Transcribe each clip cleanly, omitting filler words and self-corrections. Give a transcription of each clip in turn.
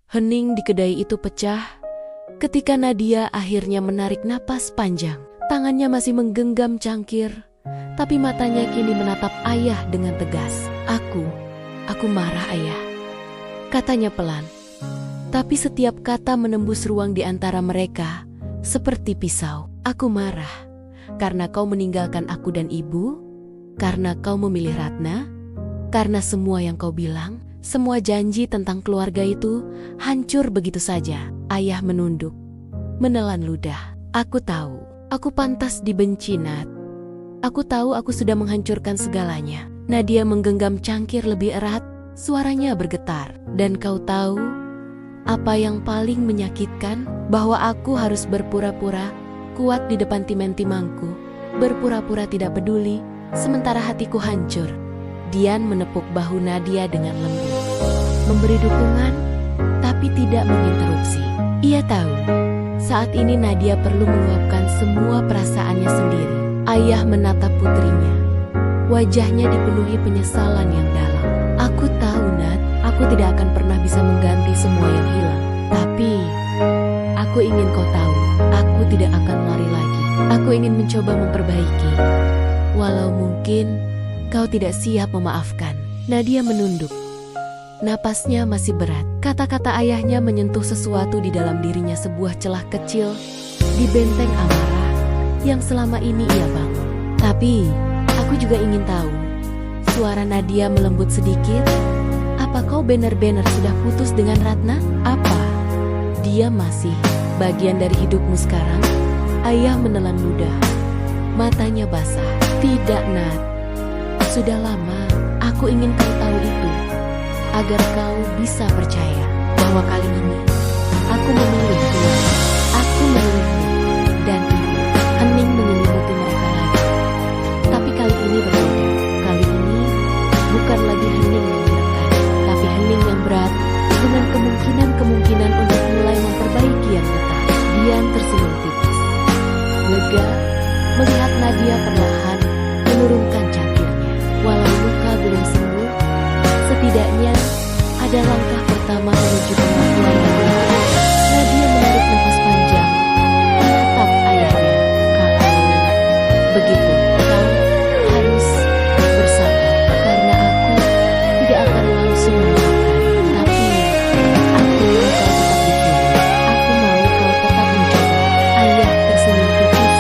Hening di kedai itu pecah ketika Nadia akhirnya menarik napas panjang. Tangannya masih menggenggam cangkir, tapi matanya kini menatap ayah dengan tegas. Aku marah ayah, katanya pelan. Tapi setiap kata menembus ruang di antara mereka seperti pisau. Aku marah karena kau meninggalkan aku dan ibu, karena kau memilih Ratna, karena semua yang kau bilang, semua janji tentang keluarga itu hancur begitu saja. Ayah menunduk, menelan ludah. Aku tahu, aku pantas dibenci, Nat. Aku tahu aku sudah menghancurkan segalanya. Nadia menggenggam cangkir lebih erat, suaranya bergetar. Dan kau tahu apa yang paling menyakitkan? Bahwa aku harus berpura-pura kuat di depan timen-timangku, berpura-pura tidak peduli, sementara hatiku hancur. Dian menepuk bahu Nadia dengan lembut, memberi dukungan, tapi tidak menginterupsi. Ia tahu, saat ini Nadia perlu meluapkan semua perasaannya sendiri. Ayah menatap putrinya, wajahnya dipenuhi penyesalan yang dalam. Aku tahu, Nat, aku tidak akan pernah bisa mengganti semua yang hilang. Tapi, aku ingin kau tahu, aku tidak akan lari lagi. Aku ingin mencoba memperbaiki. Walau mungkin kau tidak siap memaafkan. Nadia menunduk. Napasnya masih berat. Kata-kata ayahnya menyentuh sesuatu di dalam dirinya, sebuah celah kecil di benteng amarah yang selama ini ia bangun. Tapi, aku juga ingin tahu. Suara Nadia melembut sedikit. Apa kau benar-benar sudah putus dengan Ratna? Apa dia masih bagian dari hidupmu sekarang? Ayah menelan ludah. Matanya basah. Tidak, Nat. Sudah lama, aku ingin kau tahu itu, agar kau bisa percaya bahwa kali ini aku memilih keluar. Aku memilihmu dan ibu. Hening menyelimuti mereka lagi. Tapi kali ini berbeda. Kali ini bukan lagi hening yang menekan, tapi hening yang berat dengan kemungkinan untuk mulai memperbaiki yang retak. Dian tersenyum tipis, lega melihat Nadia perlahan menurunkan cangkirnya. Walau luka belum sembuh, setidaknya ada langkah pertama menuju pengakuan Nadia. Nadia menarik nafas panjang, menatap ayahnya. Kalau begitu, kau harus bersabar, karena aku tidak akan langsung memaafkan. Tapi aku mau kau tetap di sini. Aku mau kau tetap mencoba. Ayah tersenyum tipis,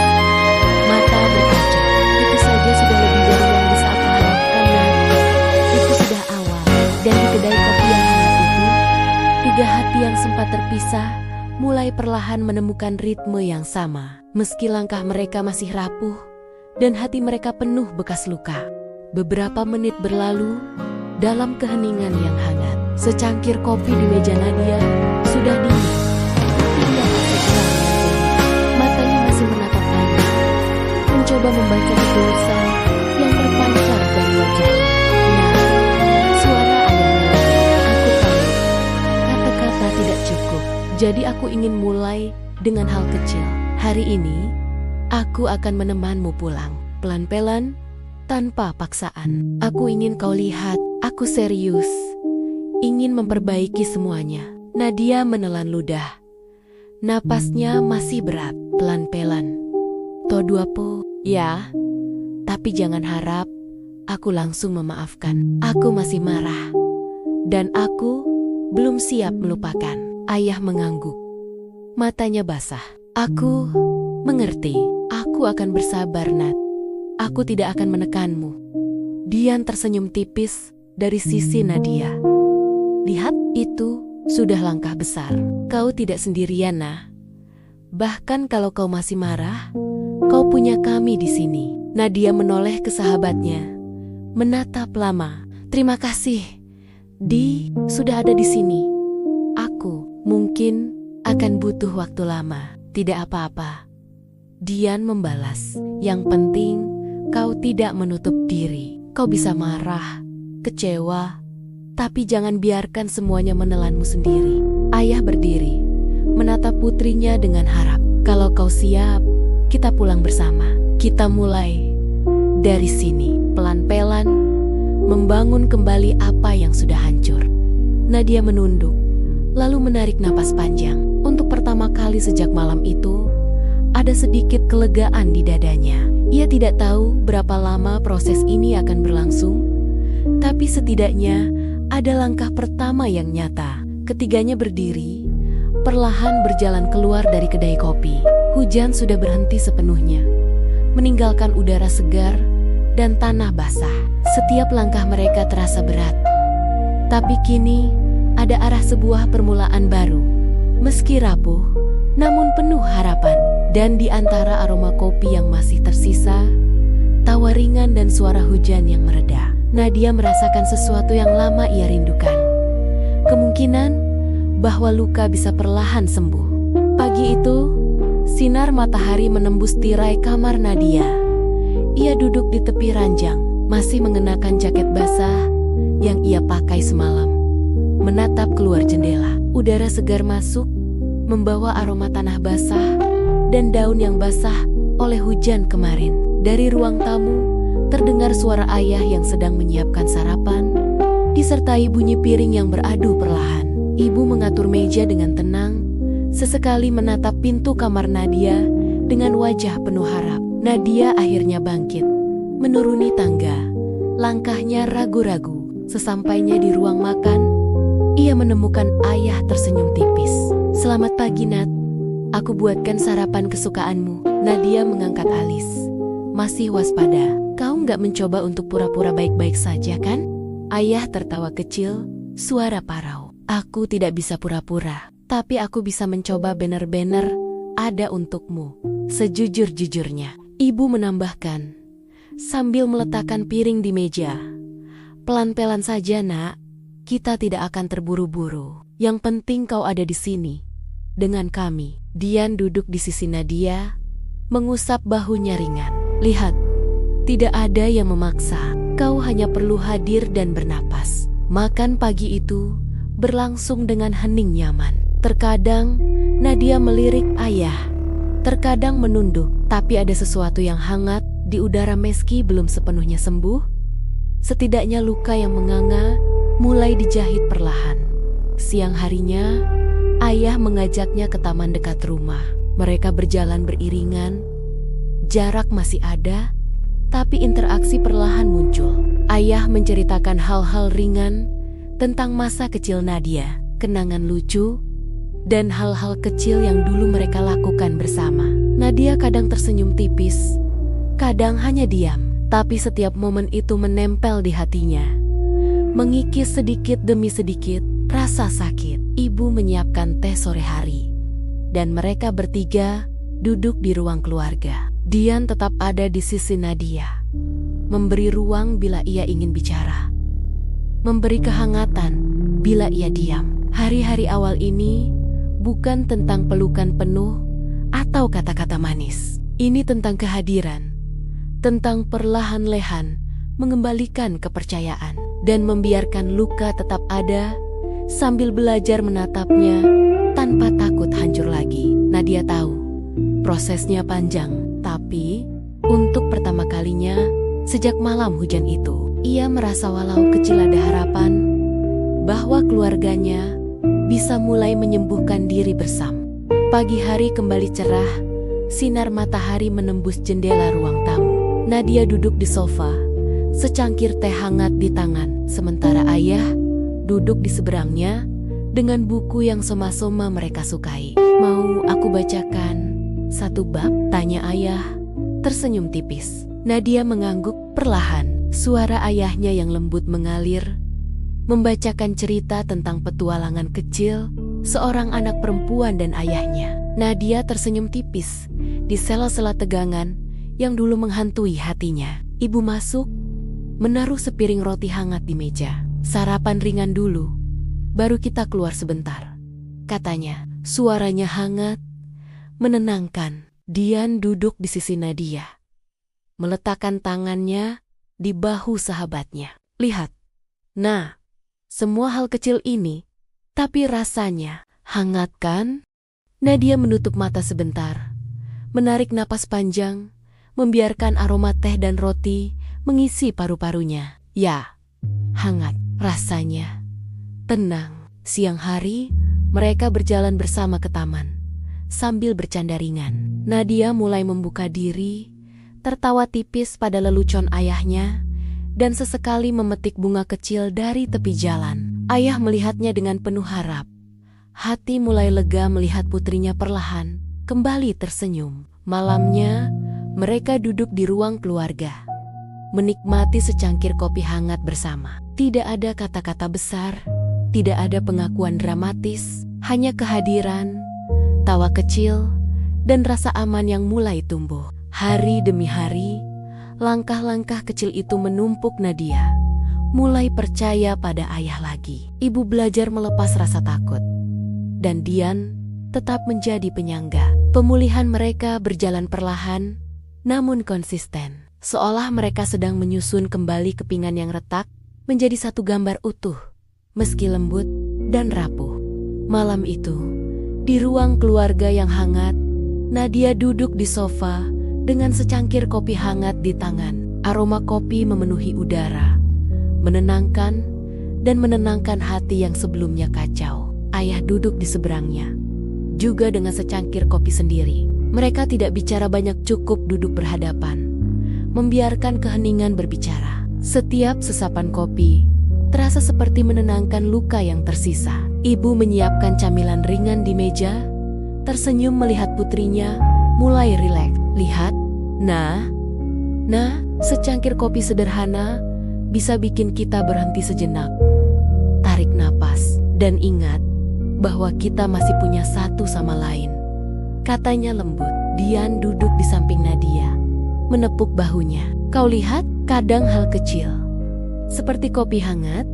mata berkaca. Itu saja sudah lebih dari yang bisa aku harapkan, Nat. Itu sudah awal. Dan di kedai kopi yang hangat itu, tiga hati yang sempat terpisah mulai perlahan menemukan ritme yang sama. Meski langkah mereka masih rapuh dan hati mereka penuh bekas luka. Beberapa menit berlalu dalam keheningan yang hangat. Secangkir kopi di meja Nadia sudah dingin. Ia masih tenang menatapnya. Matanya masih menatap ayah, mencoba membaca ketulusan yang terpancar dari wajahnya. Nah, suara ayahnya lagi. Aku tahu, kata-kata tidak cukup. Jadi aku ingin mulai dengan hal kecil. Hari ini, aku akan menemanmu pulang. Pelan-pelan, tanpa paksaan. Aku ingin kau lihat, aku serius. Ingin memperbaiki semuanya. Nadia menelan ludah. Napasnya masih berat. Pelan-pelan. Toduapo, ya. Tapi jangan harap aku langsung memaafkan. Aku masih marah. Dan aku belum siap melupakan. Ayah mengangguk. Matanya basah. Aku mengerti. Aku akan bersabar, Nat. Aku tidak akan menekanmu. Dian tersenyum tipis dari sisi Nadia. Lihat, itu sudah langkah besar. Kau tidak sendirian, Nah. Bahkan kalau kau masih marah, kau punya kami di sini. Nadia menoleh ke sahabatnya, menatap lama. Terima kasih. Di sudah ada di sini. Aku mungkin akan butuh waktu lama. Tidak apa-apa. Dian membalas. Yang penting kau tidak menutup diri. Kau bisa marah, kecewa, tapi jangan biarkan semuanya menelanmu sendiri. Ayah berdiri, menatap putrinya dengan harap. Kalau kau siap, kita pulang bersama. Kita mulai dari sini. Pelan-pelan, membangun kembali apa yang sudah hancur. Nadia menunduk, lalu menarik napas panjang. Untuk pertama kali sejak malam itu, ada sedikit kelegaan di dadanya. Ia tidak tahu berapa lama proses ini akan berlangsung, tapi setidaknya ada langkah pertama yang nyata. Ketiganya berdiri, perlahan berjalan keluar dari kedai kopi. Hujan sudah berhenti sepenuhnya, meninggalkan udara segar dan tanah basah. Setiap langkah mereka terasa berat, tapi kini ada arah sebuah permulaan baru. Meski rapuh, namun penuh harapan. Dan di antara aroma kopi yang masih tersisa, tawa ringan dan suara hujan yang mereda, Nadia merasakan sesuatu yang lama ia rindukan. Kemungkinan bahwa luka bisa perlahan sembuh. Pagi itu, sinar matahari menembus tirai kamar Nadia. Ia duduk di tepi ranjang, masih mengenakan jaket basah yang ia pakai semalam. Menatap keluar jendela, udara segar masuk, membawa aroma tanah basah dan daun yang basah oleh hujan kemarin. Dari ruang tamu, terdengar suara ayah yang sedang menyiapkan sarapan, disertai bunyi piring yang beradu perlahan. Ibu mengatur meja dengan tenang, sesekali menatap pintu kamar Nadia dengan wajah penuh harap. Nadia akhirnya bangkit, menuruni tangga. Langkahnya ragu-ragu. Sesampainya di ruang makan, ia menemukan ayah tersenyum tipis. "Selamat pagi, Nat. Aku buatkan sarapan kesukaanmu." Nadia mengangkat alis, masih waspada. "Kau nggak mencoba untuk pura-pura baik-baik saja, kan?" Ayah tertawa kecil, suara parau. "Aku tidak bisa pura-pura, tapi aku bisa mencoba bener-bener ada untukmu, sejujur-jujurnya." Ibu menambahkan, sambil meletakkan piring di meja. "Pelan-pelan saja, Nak. Kita tidak akan terburu-buru. Yang penting kau ada di sini, dengan kami." Dian duduk di sisi Nadia, mengusap bahunya ringan. "Lihat, tidak ada yang memaksa. Kau hanya perlu hadir dan bernapas." Makan pagi itu berlangsung dengan hening nyaman. Terkadang Nadia melirik ayah, terkadang menunduk, tapi ada sesuatu yang hangat di udara meski belum sepenuhnya sembuh. Setidaknya luka yang menganga mulai dijahit perlahan. Siang harinya, ayah mengajaknya ke taman dekat rumah. Mereka berjalan beriringan. Jarak masih ada, tapi interaksi perlahan muncul. Ayah menceritakan hal-hal ringan tentang masa kecil Nadia, kenangan lucu, dan hal-hal kecil yang dulu mereka lakukan bersama. Nadia kadang tersenyum tipis, kadang hanya diam, tapi setiap momen itu menempel di hatinya, mengikis sedikit demi sedikit rasa sakit. Ibu menyiapkan teh sore hari, dan mereka bertiga duduk di ruang keluarga. Dian tetap ada di sisi Nadia, memberi ruang bila ia ingin bicara, memberi kehangatan bila ia diam. Hari-hari awal ini bukan tentang pelukan penuh atau kata-kata manis. Ini tentang kehadiran, tentang perlahan-lahan mengembalikan kepercayaan, dan membiarkan luka tetap ada sambil belajar menatapnya tanpa takut hancur lagi. Nadia tahu prosesnya panjang, tapi untuk pertama kalinya sejak malam hujan itu, ia merasa walau kecil ada harapan bahwa keluarganya bisa mulai menyembuhkan diri bersama. Pagi hari kembali cerah, sinar matahari menembus jendela ruang tamu. Nadia duduk di sofa, secangkir teh hangat di tangan, sementara ayah duduk di seberangnya dengan buku yang soma-soma mereka sukai. "Mau aku bacakan satu bab?" tanya ayah, tersenyum tipis. Nadia mengangguk perlahan. Suara ayahnya yang lembut mengalir, membacakan cerita tentang petualangan kecil seorang anak perempuan dan ayahnya. Nadia tersenyum tipis di sela-sela tegangan yang dulu menghantui hatinya. Ibu masuk, menaruh sepiring roti hangat di meja. "Sarapan ringan dulu, baru kita keluar sebentar," katanya. Suaranya hangat, menenangkan. Dian duduk di sisi Nadia, meletakkan tangannya di bahu sahabatnya. "Lihat, nah, semua hal kecil ini, tapi rasanya hangat kan?" Nadia menutup mata sebentar, menarik napas panjang, membiarkan aroma teh dan roti mengisi paru-parunya. "Ya, hangat rasanya. Tenang." Siang hari, Mereka berjalan bersama ke taman, sambil bercanda ringan. Nadia mulai membuka diri, tertawa tipis pada lelucon ayahnya, dan sesekali memetik bunga kecil dari tepi jalan. Ayah melihatnya dengan penuh harap. Hati mulai lega melihat putrinya perlahan kembali tersenyum. Malamnya, mereka duduk di ruang keluarga, menikmati secangkir kopi hangat bersama. Tidak ada kata-kata besar, tidak ada pengakuan dramatis, hanya kehadiran, tawa kecil, dan rasa aman yang mulai tumbuh. Hari demi hari, langkah-langkah kecil itu menumpuk. Nadia mulai percaya pada ayah lagi. Ibu belajar melepas rasa takut, dan Dian tetap menjadi penyangga. Pemulihan mereka berjalan perlahan, namun konsisten. Seolah mereka sedang menyusun kembali kepingan yang retak menjadi satu gambar utuh, meski lembut dan rapuh. Malam itu, di ruang keluarga yang hangat, Nadia duduk di sofa dengan secangkir kopi hangat di tangan. Aroma kopi memenuhi udara, menenangkan dan menenangkan hati yang sebelumnya kacau. Ayah duduk di seberangnya, juga dengan secangkir kopi sendiri. Mereka tidak bicara banyak, cukup duduk berhadapan, membiarkan keheningan berbicara. Setiap sesapan kopi terasa seperti menenangkan luka yang tersisa. Ibu menyiapkan camilan ringan di meja, tersenyum melihat putrinya mulai rileks. Lihat, nah, secangkir kopi sederhana bisa bikin kita berhenti sejenak, tarik napas, dan ingat bahwa kita masih punya satu sama lain, katanya lembut. Dian duduk di samping Nadia, menepuk bahunya. Kau lihat, kadang hal kecil seperti kopi hangat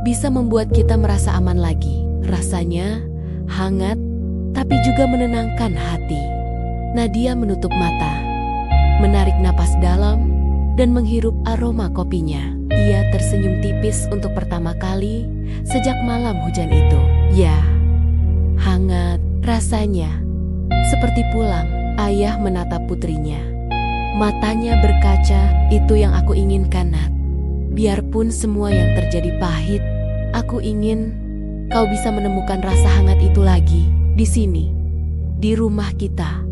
bisa membuat kita merasa aman lagi. Rasanya hangat, tapi juga menenangkan hati. Nadia menutup mata, menarik napas dalam, dan menghirup aroma kopinya. Ia tersenyum tipis untuk pertama kali sejak malam hujan itu. Ya, hangat rasanya, seperti pulang. Ayah menatap putrinya, matanya berkaca. Itu yang aku inginkan, Nat. Biarpun semua yang terjadi pahit, aku ingin kau bisa menemukan rasa hangat itu lagi, di sini, di rumah kita,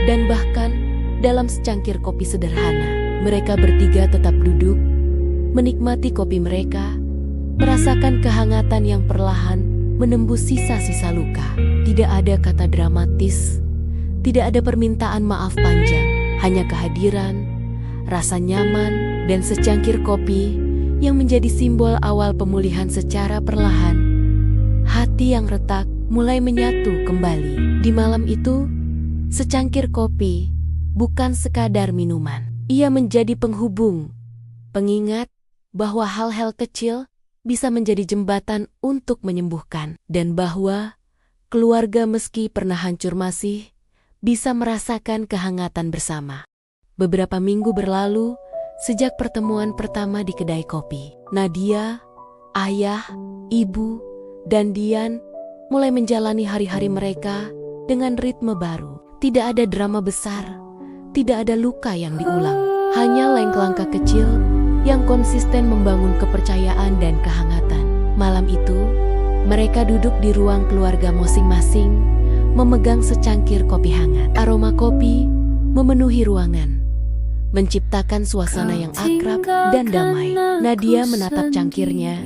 dan bahkan dalam secangkir kopi sederhana. Mereka bertiga tetap duduk, menikmati kopi mereka, merasakan kehangatan yang perlahan menembus sisa-sisa luka. Tidak ada kata dramatis, tidak ada permintaan maaf panjang, hanya kehadiran, rasa nyaman, dan secangkir kopi yang menjadi simbol awal pemulihan secara perlahan. Hati yang retak mulai menyatu kembali. Di malam itu, secangkir kopi bukan sekadar minuman. Ia menjadi penghubung, pengingat bahwa hal-hal kecil bisa menjadi jembatan untuk menyembuhkan, dan bahwa keluarga meski pernah hancur masih bisa merasakan kehangatan bersama. Beberapa minggu berlalu sejak pertemuan pertama di kedai kopi. Nadia, ayah, ibu, dan Dian mulai menjalani hari-hari mereka dengan ritme baru. Tidak ada drama besar, tidak ada luka yang diulang, hanya langkah kecil yang konsisten membangun kepercayaan dan kehangatan. Malam itu, mereka duduk di ruang keluarga masing-masing, memegang secangkir kopi hangat. Aroma kopi memenuhi ruangan, menciptakan suasana yang akrab dan damai. Nadia menatap cangkirnya,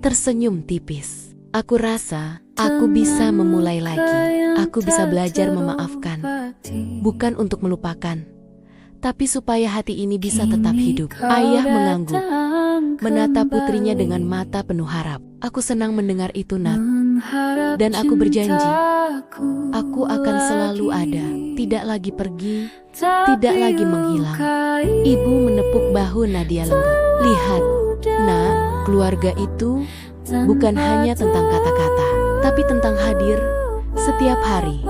tersenyum tipis. Aku rasa aku bisa memulai lagi. Aku bisa belajar memaafkan, bukan untuk melupakan, tapi supaya hati ini bisa tetap hidup. Ayah mengangguk, menatap putrinya dengan mata penuh harap. Aku senang mendengar itu, Nat. Dan aku berjanji, aku akan selalu ada, tidak lagi pergi, tidak lagi menghilang. Ibu menepuk bahu Nadia lembut. Lihat, Nak, keluarga itu bukan hanya tentang kata-kata, tapi tentang hadir setiap hari.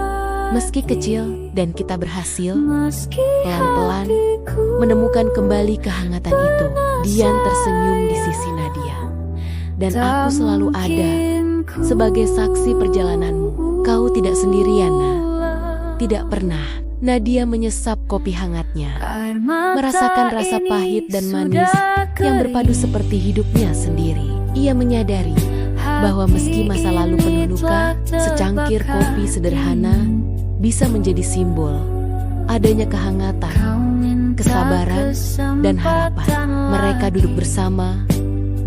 Meski kecil, dan kita berhasil pelan-pelan menemukan kembali kehangatan itu. Dian tersenyum di sisi Nadia. Dan aku selalu ada sebagai saksi perjalananmu. Kau tidak sendirian, Nak. Tidak pernah. Nadia menyesap kopi hangatnya, merasakan rasa pahit dan manis yang berpadu seperti hidupnya sendiri. Ia menyadari bahwa meski masa lalu penuh luka, secangkir kopi sederhana bisa menjadi simbol adanya kehangatan, kesabaran, dan harapan. Mereka duduk bersama,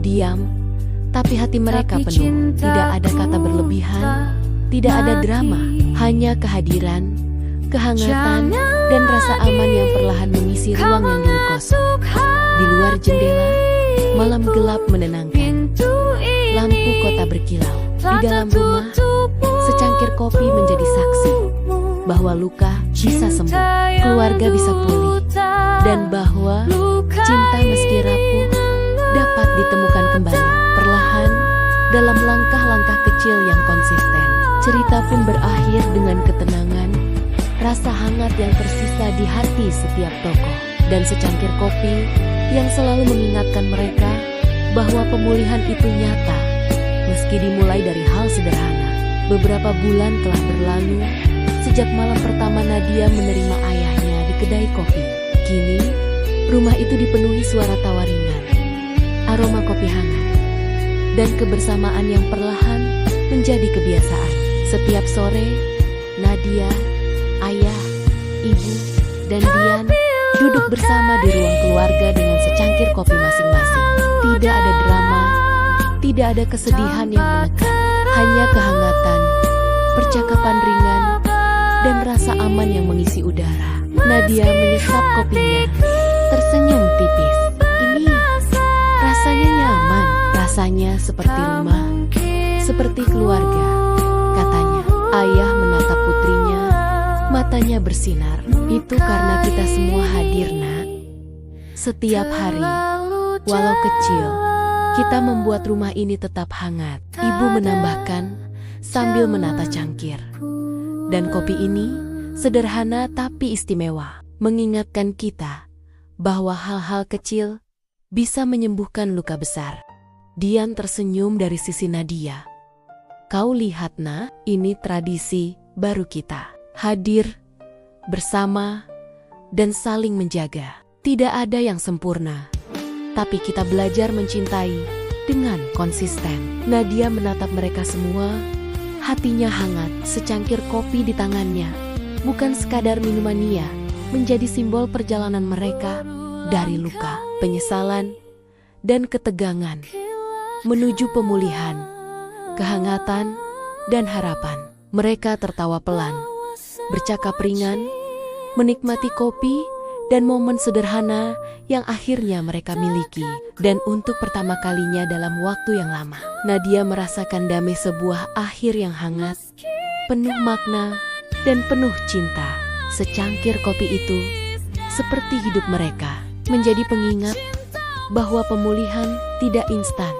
diam, tapi hati mereka penuh. Tidak ada kata berlebihan, tidak ada drama, hanya kehadiran, kehangatan, dan rasa aman yang perlahan mengisi ruang yang dulu kosong. Di luar jendela, malam gelap menenangkan. Lampu kota berkilau. Di dalam rumah, secangkir kopi menjadi saksi bahwa luka bisa sembuh, keluarga bisa pulih, dan bahwa cinta meski rapuh dapat ditemukan kembali perlahan dalam langkah-langkah kecil yang konsisten. Cerita pun berakhir dengan ketenangan, rasa hangat yang tersisa di hati setiap tokoh, dan secangkir kopi yang selalu mengingatkan mereka bahwa pemulihan itu nyata, meski dimulai dari hal sederhana. Beberapa bulan telah berlalu sejak malam pertama Nadia menerima ayahnya di kedai kopi. Kini, rumah itu dipenuhi suara tawa ringan, aroma kopi hangat, dan kebersamaan yang perlahan menjadi kebiasaan. Setiap sore, Nadia, ayah, ibu, dan Dian duduk bersama di ruang keluarga dengan secangkir kopi masing-masing. Tidak ada drama, tidak ada kesedihan yang menekan, hanya kehangatan, percakapan ringan, dan rasa aman yang mengisi udara. Nadia menyesap kopinya, tersenyum tipis. Ini rasanya nyaman, rasanya seperti rumah, seperti keluarga, katanya. Ayah menatap putrinya, matanya bersinar. Itu karena kita semua hadir, Nak. Setiap hari, walau kecil, kita membuat rumah ini tetap hangat. Ibu menambahkan sambil menata cangkir. Dan kopi ini sederhana tapi istimewa, mengingatkan kita bahwa hal-hal kecil bisa menyembuhkan luka besar. Dian tersenyum dari sisi Nadia. Kau lihat, Nak, ini tradisi baru kita. Hadir, bersama, dan saling menjaga. Tidak ada yang sempurna, tapi kita belajar mencintai dengan konsisten. Nadia menatap mereka semua, hatinya hangat. Secangkir kopi di tangannya bukan sekadar minuman ia, menjadi simbol perjalanan mereka dari luka, penyesalan, dan ketegangan menuju pemulihan, kehangatan, dan harapan. Mereka tertawa pelan, bercakap ringan, menikmati kopi dan momen sederhana yang akhirnya mereka miliki. Dan untuk pertama kalinya dalam waktu yang lama, Nadia merasakan damai sebuah akhir yang hangat, penuh makna, dan penuh cinta. Secangkir kopi itu seperti hidup mereka, menjadi pengingat bahwa pemulihan tidak instan,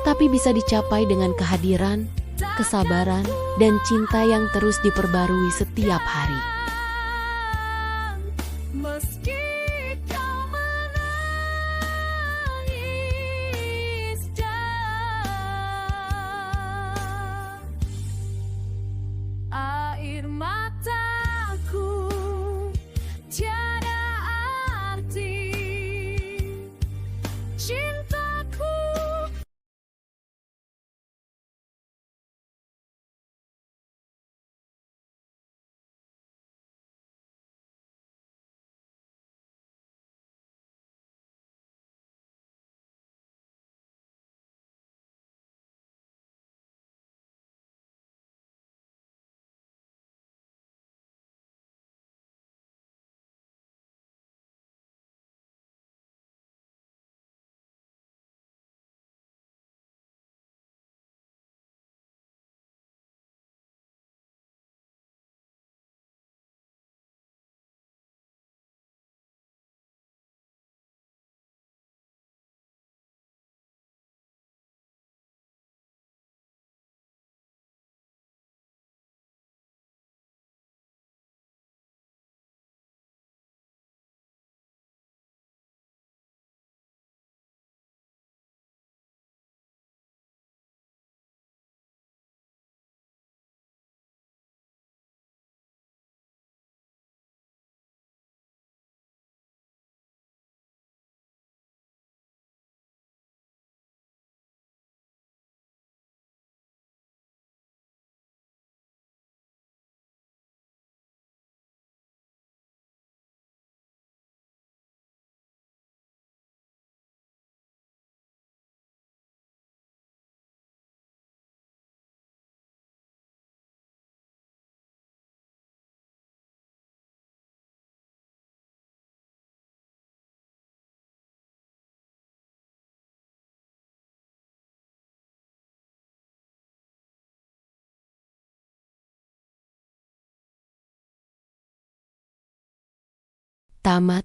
tapi bisa dicapai dengan kehadiran, kesabaran, dan cinta yang terus diperbarui setiap hari. Tamat.